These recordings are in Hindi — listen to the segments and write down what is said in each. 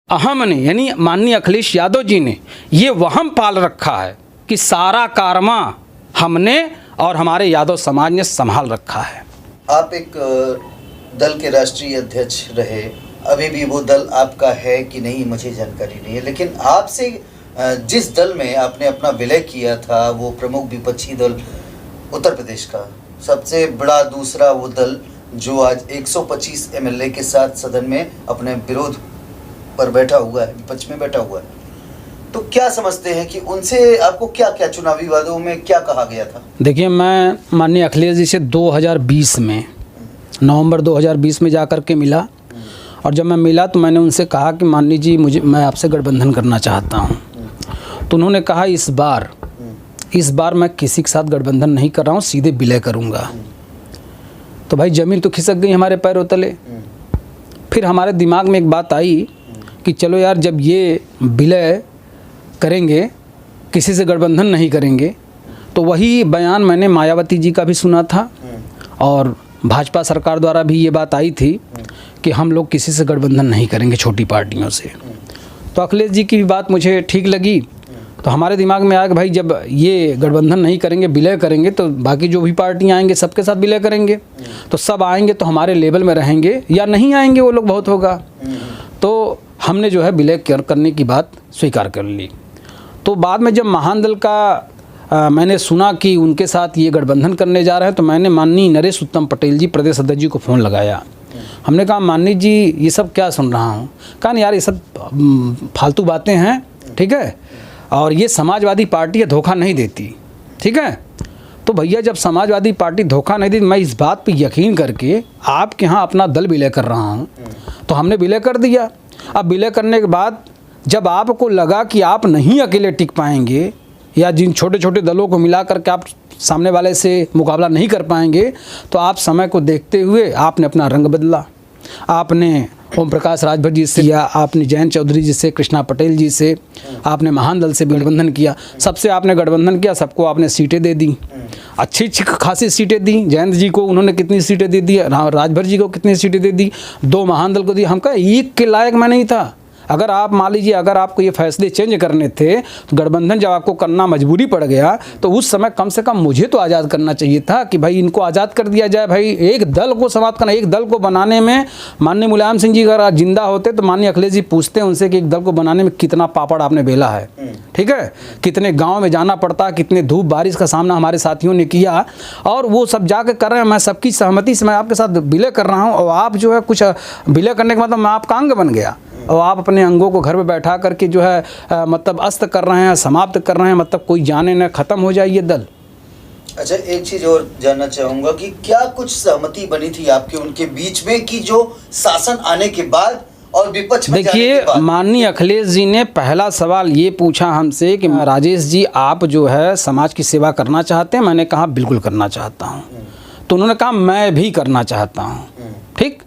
अहम ने यानी माननीय अखिलेश यादव जी ने ये वहम पाल रखा है कि सारा कारवां हमने और हमारे यादव समाज ने संभाल रखा है। आप एक दल के राष्ट्रीय अध्यक्ष रहे, अभी भी वो दल आपका है कि नहीं मुझे जानकारी नहीं है, लेकिन आपसे जिस दल में आपने अपना विलय किया था वो प्रमुख विपक्षी दल उत्तर प्रदेश का सबसे बड़ा दूसरा वो दल जो आज 125 एमएलए के साथ सदन में अपने विरोध पर बैठा हुआ है, विपक्ष में बैठा हुआ है, तो क्या समझते हैं कि उनसे आपको क्या क्या चुनावी वादों में क्या कहा गया था? मैं माननीय अखिलेश जी से 2020 में नवंबर 2020 में जा कर के मिला, और जब मैं मिला तो मैंने उनसे कहा कि माननीय जी मैं आपसे गठबंधन करना चाहता हूं। तो उन्होंने कहा इस बार मैं किसी के साथ गठबंधन नहीं कर रहा हूं, सीधे विलय करूंगा। तो भाई ज़मीन तो खिसक गई हमारे पैरों तले। फिर हमारे दिमाग में एक बात आई कि चलो यार, जब ये विलय करेंगे, किसी से गठबंधन नहीं करेंगे, तो वही बयान मैंने मायावती जी का भी सुना था और भाजपा सरकार द्वारा भी ये बात आई थी कि हम लोग किसी से गठबंधन नहीं करेंगे, छोटी पार्टियों से। तो अखिलेश जी की भी बात मुझे ठीक लगी। तो हमारे दिमाग में आया कि भाई जब ये गठबंधन नहीं करेंगे, विलय करेंगे, तो बाकी जो भी पार्टियां आएंगे सबके साथ विलय करेंगे। तो सब आएंगे तो हमारे लेवल में रहेंगे, या नहीं आएंगे वो लोग बहुत होगा। तो हमने जो है विलय करने की बात स्वीकार कर ली। तो बाद में जब महान दल का मैंने सुना कि उनके साथ ये गठबंधन करने जा रहे हैं, तो मैंने माननीय नरेश उत्तम पटेल जी प्रदेश अध्यक्ष जी को फ़ोन लगाया। हमने कहा माननीय जी ये सब क्या सुन रहा हूँ। कहा यार ये सब फालतू बातें हैं, ठीक है, और ये समाजवादी पार्टी धोखा नहीं देती, ठीक है। तो भैया जब समाजवादी पार्टी धोखा नहीं देती, मैं इस बात पे यकीन करके आपके यहाँ अपना दल विलय कर रहा हूँ। तो हमने विलय कर दिया। अब विलय करने के बाद जब आपको लगा कि आप नहीं अकेले टिक पाएंगे, या जिन छोटे छोटे दलों को मिला करके आप सामने वाले से मुकाबला नहीं कर पाएंगे, तो आप समय को देखते हुए आपने अपना रंग बदला। आपने ओम प्रकाश राजभर जी से किया, आपने जयंत चौधरी जी से, कृष्णा पटेल जी से, आपने महान दल से गठबंधन किया। सबसे आपने गठबंधन किया, सबको आपने सीटें दे दी, अच्छी खासी सीटें दी। जयंत जी को उन्होंने कितनी सीटें दे दी, राजभर जी को कितनी सीटें दे दी, 2 महान दल को दी। हम कहा एक के लायक मैं नहीं था। अगर आप मान लीजिए, अगर आपको ये फैसले चेंज करने थे, तो गठबंधन जब आपको करना मजबूरी पड़ गया, तो उस समय कम से कम मुझे तो आज़ाद करना चाहिए था कि भाई इनको आज़ाद कर दिया जाए। भाई एक दल को समाप्त करना, एक दल को बनाने में माननीय मुलायम सिंह जी अगर जिंदा होते तो माननीय अखिलेश जी पूछते हैं उनसे कि एक दल को बनाने में कितना पापड़ आपने बेला है, ठीक है, कितने गाँव में जाना पड़ता, कितने धूप बारिश का सामना हमारे साथियों ने किया, और वो सब जाकर कर रहे हैं। मैं सबकी सहमति से मैं आपके साथ विलय कर रहा हूँ, और आप जो है कुछ विलय करने के मतलब मैं आपका अंग बन गया, और आप अपने अंगों को घर में बैठा करके जो है मतलब अस्त कर रहे हैं, समाप्त कर रहे हैं, मतलब कोई जाने न ख़त्म हो जाए ये दल। अच्छा, एक चीज़ और जानना चाहूँगा कि क्या कुछ सहमति बनी थी आपके उनके बीच में कि जो शासन आने के बाद और विपक्ष में जाने के बाद? देखिए, माननीय अखिलेश जी ने पहला सवाल ये पूछा हमसे कि राजेश जी आप जो है समाज की सेवा करना चाहते हैं। मैंने कहा बिल्कुल करना चाहता हूँ। तो उन्होंने कहा मैं भी करना चाहता हूँ, ठीक,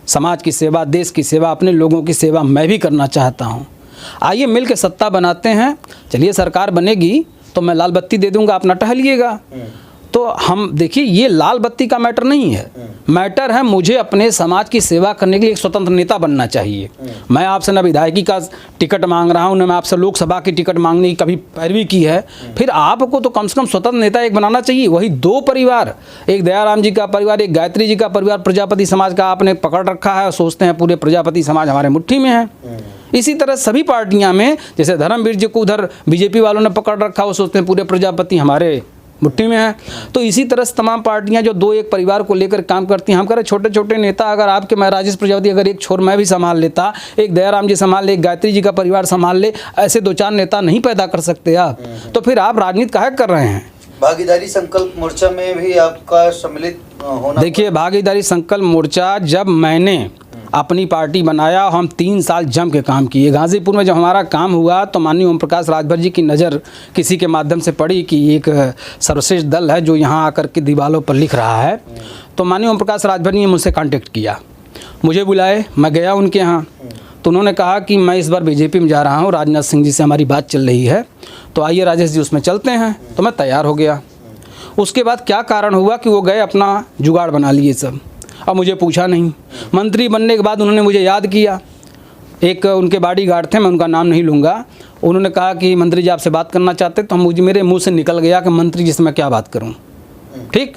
समाज की सेवा, देश की सेवा, अपने लोगों की सेवा मैं भी करना चाहता हूँ। आइए मिल के सत्ता बनाते हैं। चलिए सरकार बनेगी तो मैं लाल बत्ती दे दूंगा, अपना टहलिएगा। तो हम देखिए, ये लाल बत्ती का मैटर नहीं है, मैटर है मुझे अपने समाज की सेवा करने के लिए एक स्वतंत्र नेता बनना चाहिए। मैं आपसे न विधायकी का टिकट मांग रहा हूँ, न मैं आपसे लोकसभा की टिकट मांगने की कभी पैरवी की है। फिर आपको तो कम से कम स्वतंत्र नेता एक बनाना चाहिए। वही 2 परिवार, एक दयाराम जी का परिवार, एक गायत्री जी का परिवार, प्रजापति समाज का आपने पकड़ रखा है और सोचते हैं पूरे प्रजापति समाज हमारे मुट्ठी में है। इसी तरह सभी पार्टियां में, जैसे धर्मवीर जी को उधर बीजेपी वालों ने पकड़ रखा, वो सोचते हैं पूरे प्रजापति हमारे मुट्ठी में है। तो इसी तरह से तमाम पार्टियां जो 2 एक परिवार को लेकर काम करती हैं। हम कह रहे छोटे छोटे नेता, अगर आपके मैं राजेश प्रजापति अगर एक छोर मैं भी संभाल लेता, एक दयाराम जी संभाल ले, एक गायत्री जी का परिवार संभाल ले, ऐसे 2-4 नेता नहीं पैदा कर सकते आप। तो फिर आप राजनीति काहे कर रहे हैं? भागीदारी संकल्प मोर्चा में भी आपका सम्मिलित होना? देखिए, भागीदारी संकल्प मोर्चा जब मैंने अपनी पार्टी बनाया, हम 3 साल जम के काम किए। गाज़ीपुर में जब हमारा काम हुआ तो माननीय ओम प्रकाश राजभर जी की नज़र किसी के माध्यम से पड़ी कि एक सर्वश्रेष्ठ दल है जो यहाँ आकर के दीवारों पर लिख रहा है। तो माननीय ओम प्रकाश राजभर ने मुझसे कांटेक्ट किया, मुझे बुलाए, मैं गया उनके यहाँ। तो उन्होंने कहा कि मैं इस बार बीजेपी में जा रहा हूँ, राजनाथ सिंह जी से हमारी बात चल रही है, तो आइए राजेश जी उसमें चलते हैं। तो मैं तैयार हो गया। उसके बाद क्या कारण हुआ कि वो गए अपना जुगाड़ बना लिए सब, अब मुझे पूछा नहीं। मंत्री बनने के बाद उन्होंने मुझे याद किया, एक उनके बॉडीगार्ड थे, मैं उनका नाम नहीं लूँगा, उन्होंने कहा कि मंत्री जी आपसे बात करना चाहते, तो मुझे मेरे मुंह से निकल गया कि मंत्री जी से मैं क्या बात करूं। ठीक,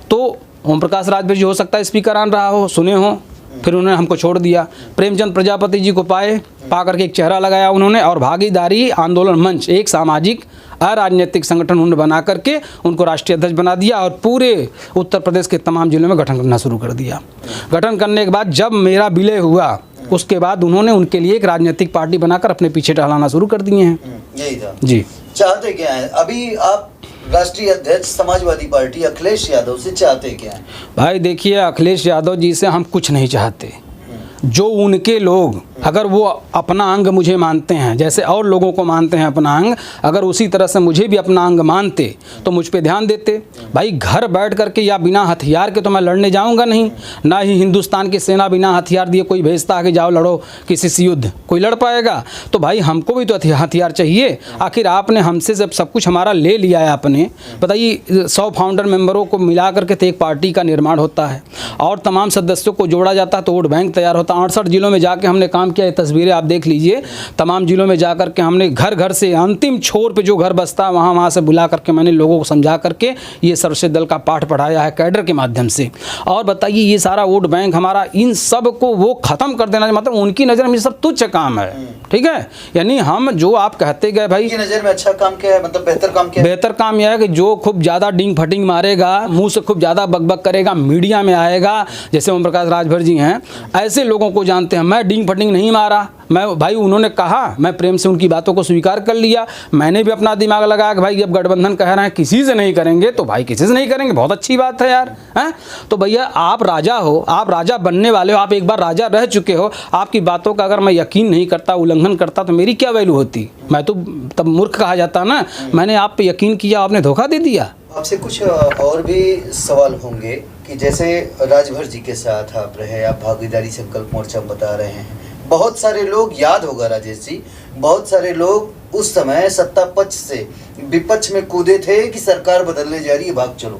तो ओम प्रकाश राजभर जी हो सकता है स्पीकर आन रहा हो, सुने हो, फिर उन्होंने हमको छोड़ दिया। प्रेमचंद प्रजापति जी को पा करके एक चेहरा लगाया उन्होंने, और भागीदारी आंदोलन मंच, एक सामाजिक अराजनीतिक संगठन उन्होंने बना करके उनको राष्ट्रीय अध्यक्ष बना दिया और पूरे उत्तर प्रदेश के तमाम जिलों में गठन करना शुरू कर दिया। गठन करने के बाद जब मेरा विलय हुआ, उसके बाद उन्होंने उनके लिए एक राजनीतिक पार्टी बनाकर अपने पीछे टहलाना शुरू कर दिए हैं। यही था जी। चाहते क्या है अभी आप राष्ट्रीय अध्यक्ष समाजवादी पार्टी अखिलेश यादव से चाहते क्या है? भाई देखिए, अखिलेश यादव जी से हम कुछ नहीं चाहते। जो उनके लोग, अगर वो अपना अंग मुझे मानते हैं जैसे और लोगों को मानते हैं अपना अंग, अगर उसी तरह से मुझे भी अपना अंग मानते तो मुझ पे ध्यान देते। भाई घर बैठ करके या बिना हथियार के तो मैं लड़ने जाऊंगा नहीं, ना ही हिंदुस्तान की सेना बिना हथियार दिए कोई भेजता है कि जाओ लड़ो किसी से युद्ध, कोई लड़ पाएगा? तो भाई हमको भी तो हथियार चाहिए। आखिर आपने हमसे जब सब कुछ हमारा ले लिया है आपने, बताइए 100 फाउंडर मेंबरों को मिला करके तो एक पार्टी का निर्माण होता है और तमाम सदस्यों को जोड़ा जाता है तो वोट बैंक तैयार होता है। 68 जिलों में जाके हमने काम किया, ये तस्वीरें आप देख लीजिए। तमाम जिलों में जा करके हमने घर घर से अंतिम छोर पे जो घर बसता है वहाँ से बुला करके मैंने लोगों को समझा करके ये सर्वश्रेष्ठ दल का पाठ पढ़ाया है कैडर के माध्यम से। और बताइए ये सारा वोट बैंक हमारा, इन सब को वो ख़त्म कर देना, मतलब उनकी नज़र में सब तुच्छ काम है। ठीक है, यानी हम जो आप कहते गए भाई की नज़र में अच्छा काम क्या है, मतलब बेहतर काम क्या है? बेहतर काम यह है कि जो खूब ज़्यादा डिंग फटिंग मारेगा, मुंह से खूब ज़्यादा बकबक करेगा, मीडिया में आएगा, जैसे ओम प्रकाश राजभर जी हैं, ऐसे लोगों को जानते हैं। मैं डिंग फटिंग नहीं मारा, मैं भाई उन्होंने कहा, मैं प्रेम से उनकी बातों को स्वीकार कर लिया। मैंने भी अपना दिमाग लगाया कि भाई जब गठबंधन कह रहे हैं किसी से नहीं करेंगे तो भाई किसी से नहीं करेंगे, बहुत अच्छी बात है यार, हैं? तो भैया आप राजा हो, आप राजा बनने वाले हो, आप एक बार राजा रह चुके हो, आपकी बातों का अगर मैं यकीन नहीं करता, उल्लंघन करता तो मेरी क्या वैल्यू होती? मैं तो तब मूर्ख कहा जाता ना। मैंने आप पे यकीन किया, आपने धोखा दे दिया। आपसे कुछ और भी सवाल होंगे कि जैसे राजभर जी के साथ आप रहे, आप भागीदारी संकल्प मोर्चा बता रहे हैं, बहुत सारे लोग, याद होगा राजेश जी, बहुत सारे लोग उस समय सत्ता पक्ष से विपक्ष में कूदे थे कि सरकार बदलने जा रही है, भाग चलो,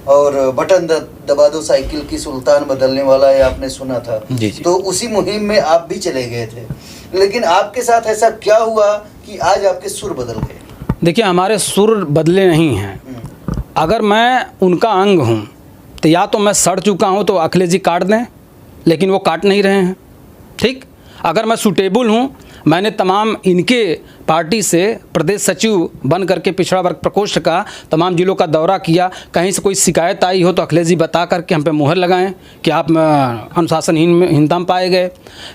और बटन दबा दो साइकिल की सुल्तान बदलने वाला है, आपने सुना था। जी जी। तो उसी मुहिम में आप भी चले गए थे, लेकिन आपके साथ ऐसा क्या हुआ कि आज आपके सुर बदल गए? देखिए हमारे सुर बदले नहीं हैं। अगर मैं उनका अंग हूँ तो या तो मैं सड़ चुका हूँ तो अखिलेश जी काट दें, लेकिन वो काट नहीं रहे हैं। ठीक, अगर मैं सूटेबल हूँ, मैंने तमाम इनके पार्टी से प्रदेश सचिव बन करके पिछड़ा वर्ग प्रकोष्ठ का तमाम जिलों का दौरा किया। कहीं से कोई शिकायत आई हो तो अखिलेश जी बता करके हम पे मुहर लगाएं कि आप अनुशासनहीनता में पाए गए,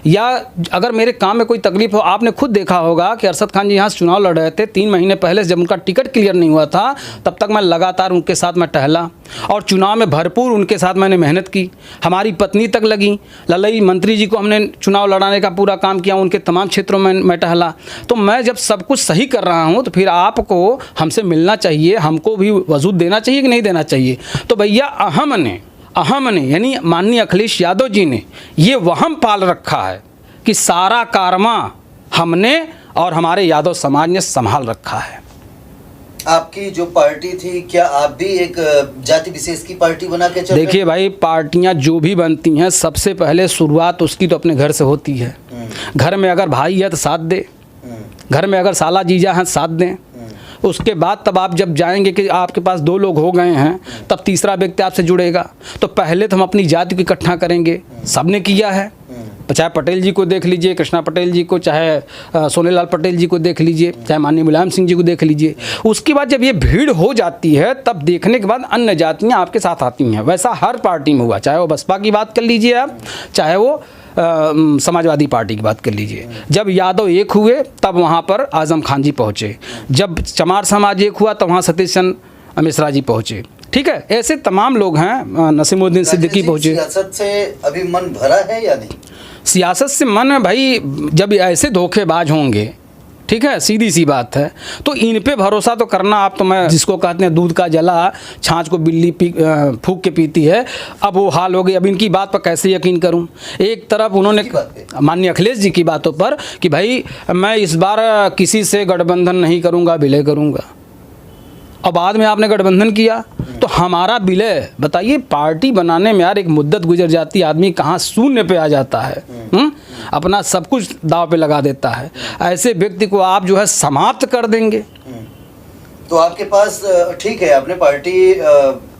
या अगर मेरे काम में कोई तकलीफ हो। आपने खुद देखा होगा कि अरशद खान जी यहाँ से चुनाव लड़ रहे थे, 3 महीने पहले जब उनका टिकट क्लियर नहीं हुआ था तब तक मैं लगातार उनके साथ मैं टहला और चुनाव में भरपूर उनके साथ मैंने मेहनत की। हमारी पत्नी तक लगी, ललई मंत्री जी को हमने चुनाव लड़ाने का पूरा काम किया, उनके तमाम क्षेत्रों में मैं टहला। तो मैं जब सब कुछ सही कर रहा हूँ तो फिर आपको हमसे मिलना चाहिए, हमको भी वजूद देना चाहिए कि नहीं देना चाहिए। तो भैया अहम ने यानी माननीय अखिलेश यादव जी ने ये वहम पाल रखा है कि सारा कारवां हमने और हमारे यादव समाज ने संभाल रखा है। आपकी जो पार्टी थी, क्या आप भी एक जाति विशेष की पार्टी बना के चल रहे? देखिए भाई, पार्टियां जो भी बनती हैं सबसे पहले शुरुआत उसकी तो अपने घर से होती है। घर में अगर भाई है तो साथ दे, घर में अगर साला जीजा हैं साथ दें। उसके बाद तब आप जब जाएंगे कि आपके पास 2 लोग हो गए हैं तब तीसरा व्यक्ति आपसे जुड़ेगा। तो पहले तो हम अपनी जाति को इकट्ठा करेंगे, सबने किया है। चाहे पटेल जी को देख लीजिए, कृष्णा पटेल जी को, चाहे सोनेलाल पटेल जी को देख लीजिए, चाहे माननीय मुलायम सिंह जी को देख लीजिए। उसके बाद जब ये भीड़ हो जाती है तब देखने के बाद अन्य जातियाँ आपके साथ आती हैं। वैसा हर पार्टी में हुआ, चाहे वो बसपा की बात कर लीजिए आप, चाहे वो समाजवादी पार्टी की बात कर लीजिए। जब यादव एक हुए तब वहाँ पर आजम खान जी पहुँचे, जब चमार समाज एक हुआ तब वहाँ सतीश चंद्र मिश्रा जी पहुँचे। ठीक है, ऐसे तमाम लोग हैं, नसीमुद्दीन सिद्दीकी पहुँचे। सियासत से अभी मन भरा है या नहीं? सियासत से मन भाई, जब ऐसे धोखेबाज होंगे, ठीक है, सीधी सी बात है, तो इन पे भरोसा तो करना, आप तो मैं जिसको कहते हैं दूध का जला छाछ को बिल्ली फूंक के पीती है, अब वो हाल हो गई। अब इनकी बात पर कैसे यकीन करूं? एक तरफ उन्होंने माननीय अखिलेश जी की बातों पर कि भाई मैं इस बार किसी से गठबंधन नहीं करूंगा, विलय करूंगा, और बाद में आपने गठबंधन किया तो हमारा विलय, बताइए पार्टी बनाने में यार एक मुद्दत गुजर जाती, आदमी कहाँ शून्य पे आ जाता है। अपना सब कुछ दांव पे लगा देता है, ऐसे व्यक्ति को आप जो है समाप्त कर देंगे। तो आपके पास ठीक है, आपने पार्टी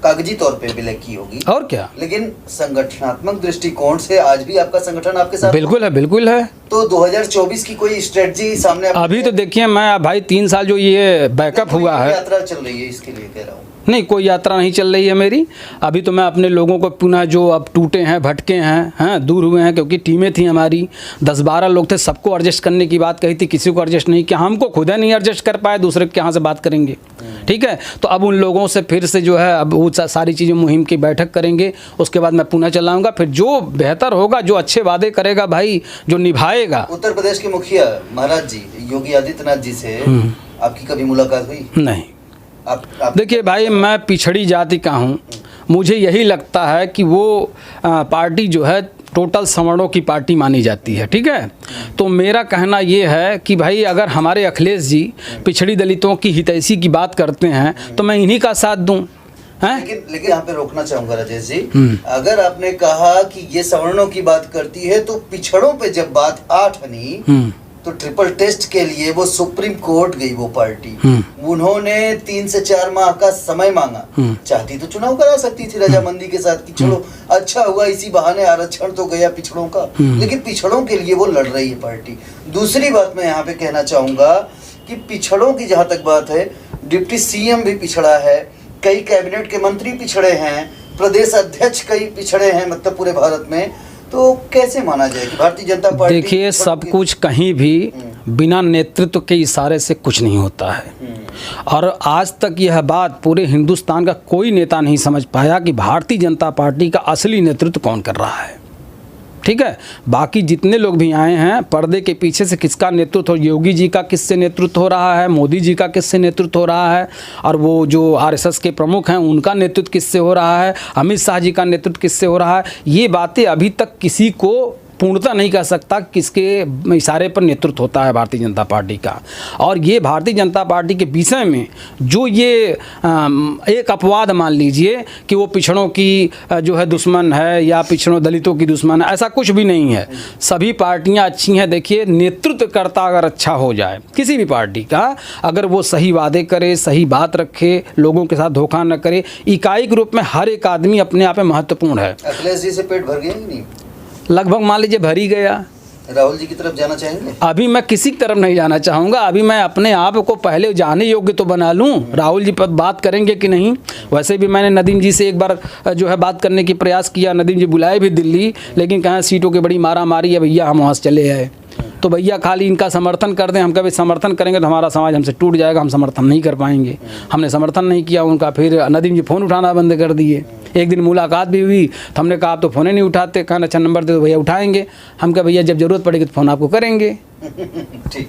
कागजी तौर पे विलय की होगी, और क्या, लेकिन संगठनात्मक दृष्टिकोण से आज भी आपका संगठन आपके साथ बिल्कुल है, बिल्कुल है। तो 2024 की कोई स्ट्रेटजी सामने अभी तो देखिए मैं भाई 3 साल जो ये बैकअप हुआ है, यात्रा चल रही है, इसके लिए कह रहा हूँ। नहीं, कोई यात्रा नहीं चल रही है मेरी। अभी तो मैं अपने लोगों को पुनः जो अब टूटे हैं, भटके हैं, दूर हुए हैं, क्योंकि टीमें थी हमारी 10-12 लोग थे, सबको एडजस्ट करने की बात कही थी, किसी को एडजस्ट नहीं किया, हमको खुद ही नहीं एडजस्ट कर पाए, दूसरे के यहाँ से बात करेंगे, ठीक है। तो अब उन लोगों से फिर से जो है अब वो सारी चीज़ें मुहिम की बैठक करेंगे, उसके बाद मैं पुनः चलाऊँगा, फिर जो बेहतर होगा, जो अच्छे वादे करेगा भाई, जो निभाएगा। उत्तर प्रदेश के मुखिया महाराज जी योगी आदित्यनाथ जी से आपकी कभी मुलाकात हुई? नहीं। आप देखिए भाई, मैं पिछड़ी जाति का हूँ, मुझे यही लगता है कि वो पार्टी जो है टोटल सवर्णों की पार्टी मानी जाती है, ठीक है। तो मेरा कहना ये है कि भाई अगर हमारे अखिलेश जी पिछड़ी दलितों की हितैषी की बात करते हैं तो मैं इन्हीं का साथ दूँ। लेकिन यहाँ पे रोकना चाहूंगा राजेश जी, अगर आपने कहा कि ये सवर्णों की बात करती है, तो पिछड़ों पे जब बात आ ठनी तो ट्रिपल टेस्ट के लिए वो सुप्रीम कोर्ट गई वो पार्टी, उन्होंने 3 से 4 माह का समय मांगा। चाहती तो चुनाव करा सकती थी रजामंदी के साथ कि चलो अच्छा हुआ इसी बहाने आरक्षण तो गया पिछड़ों का, लेकिन पिछड़ों के लिए वो लड़ रही है पार्टी। दूसरी बात मैं यहाँ पे कहना चाहूंगा कि पिछड़ों की जहाँ तक बात है, डिप्टी सीएम भी पिछड़ा है, कई कैबिनेट के मंत्री पिछड़े हैं, प्रदेश अध्यक्ष कई पिछड़े हैं, मतलब पूरे भारत में। तो कैसे माना जाए कि भारतीय जनता पार्टी? देखिए, सब कुछ कहीं भी बिना नेतृत्व के इशारे से कुछ नहीं होता है, और आज तक यह बात पूरे हिंदुस्तान का कोई नेता नहीं समझ पाया कि भारतीय जनता पार्टी का असली नेतृत्व कौन कर रहा है, ठीक है। बाकी जितने लोग भी आए हैं, पर्दे के पीछे से किसका नेतृत्व हो, योगी जी का किससे नेतृत्व हो रहा है, मोदी जी का किससे नेतृत्व हो रहा है, और वो जो आरएसएस के प्रमुख हैं उनका नेतृत्व किससे हो रहा है, अमित शाह जी का नेतृत्व किससे हो रहा है, ये बातें अभी तक किसी को पूर्णता नहीं कह सकता किसके इशारे पर नेतृत्व होता है भारतीय जनता पार्टी का। और ये भारतीय जनता पार्टी के विषय में जो ये एक अपवाद मान लीजिए कि वो पिछड़ों की जो है दुश्मन है या पिछड़ों दलितों की दुश्मन है, ऐसा कुछ भी नहीं है। सभी पार्टियां अच्छी हैं। देखिए, नेतृत्वकर्ता अगर अच्छा हो जाए किसी भी पार्टी का, अगर वो सही वादे करे, सही बात रखे, लोगों के साथ धोखा न करे, इकाई के रूप में हर एक आदमी अपने आप में महत्वपूर्ण है। अखिलेश जी से पेट भर गया कि नहीं? लगभग मान लीजिए भर ही गया। राहुल जी की तरफ जाना चाहेंगे? अभी मैं किसी की तरफ नहीं जाना चाहूँगा। अभी मैं अपने आप को पहले जाने योग्य तो बना लूँ। राहुल जी पर बात करेंगे कि नहीं, वैसे भी मैंने नदीम जी से एक बार जो है बात करने की प्रयास किया, नदीम जी बुलाए भी दिल्ली, लेकिन कहाँ सीटों की बड़ी मारा मारी है भैया, हम वहाँ से चले आए। तो भैया खाली इनका समर्थन कर दें, हम कभी समर्थन करेंगे तो हमारा समाज हमसे टूट जाएगा, हम समर्थन नहीं कर पाएंगे। हमने समर्थन नहीं किया उनका, फिर नदीम जी फ़ोन उठाना बंद कर दिए। एक दिन मुलाकात भी हुई तो हमने कहा आप तो फ़ोन ही नहीं उठाते, कहा अच्छा नंबर दे दो भैया उठाएंगे। हम कहा भैया जब ज़रूरत पड़ेगी तो फ़ोन आपको करेंगे। ठीक।